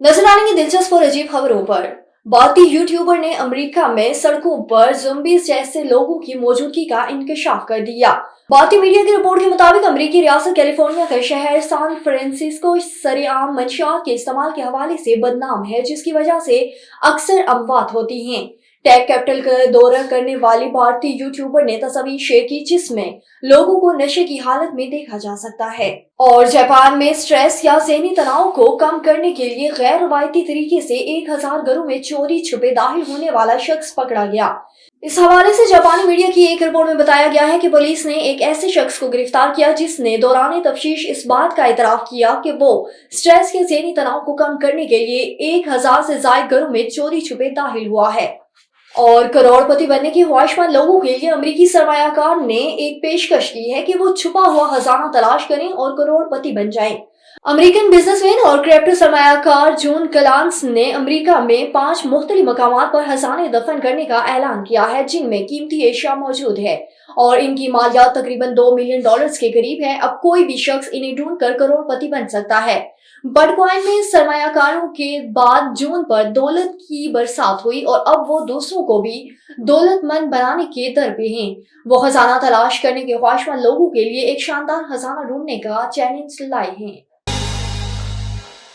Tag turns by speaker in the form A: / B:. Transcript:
A: नजर आएंगे दिलचस्प और अजीब खबरों पर। भारतीय यूट्यूबर ने अमेरिका में सड़कों पर ज़ॉम्बीज़ जैसे लोगों की मौजूदगी का इंकशाफ कर दिया। भारतीय मीडिया की रिपोर्ट के मुताबिक अमेरिकी रियासत कैलिफोर्निया का शहर सैन फ्रांसिस्को सरेआम मंशियात के इस्तेमाल के हवाले से बदनाम है, जिसकी वजह से अक्सर अमवात होती हैं। टेक कैपिटल का दौरा करने वाली भारतीय यूट्यूबर ने तस्वीर शेयर की जिसमें लोगों को नशे की हालत में देखा जा सकता है। और जापान में स्ट्रेस या ज़हनी तनाव को कम करने के लिए गैर रवायती तरीके से 1000 घरों में चोरी छुपे दाखिल होने वाला शख्स पकड़ा गया। इस हवाले से जापानी मीडिया की एक रिपोर्ट में बताया गया है कि पुलिस ने एक ऐसे शख्स को गिरफ्तार किया जिसने दौरान तफ्तीश इस बात का इतराफ किया कि वो स्ट्रेस या ज़हनी तनाव को कम करने के लिए 1000 से ज्यादा घरों में चोरी छुपे दाखिल हुआ है। और करोड़पति बनने के ख्वाहिशमंद लोगों के लिए अमेरिकी सरमायाकार ने एक पेशकश की है कि वो छुपा हुआ खजाना तलाश करें और करोड़पति बन जाएं। अमेरिकन बिजनेसमैन और क्रिप्टो सरमायाकार जॉन कलांस ने अमेरिका में 5 मुख्तलिफ मकामात पर खजाने दफन करने का ऐलान किया है, जिनमें कीमती एशिया मौजूद है और इनकी मालियात तकरीबन $2 मिलियन के करीब है। अब कोई भी शख्स इन्हें ढूंढकर करोड़पति बन सकता है। बिटकॉइन में सरमायाकारों के बाद जून पर दौलत की बरसात हुई और अब वो दूसरों को भी दौलतमंद बनाने के दर पे हैं। वो खजाना तलाश करने के ख्वाहिशमंद लोगों के लिए एक शानदार खजाना ढूंढने का चैलेंज लाए हैं।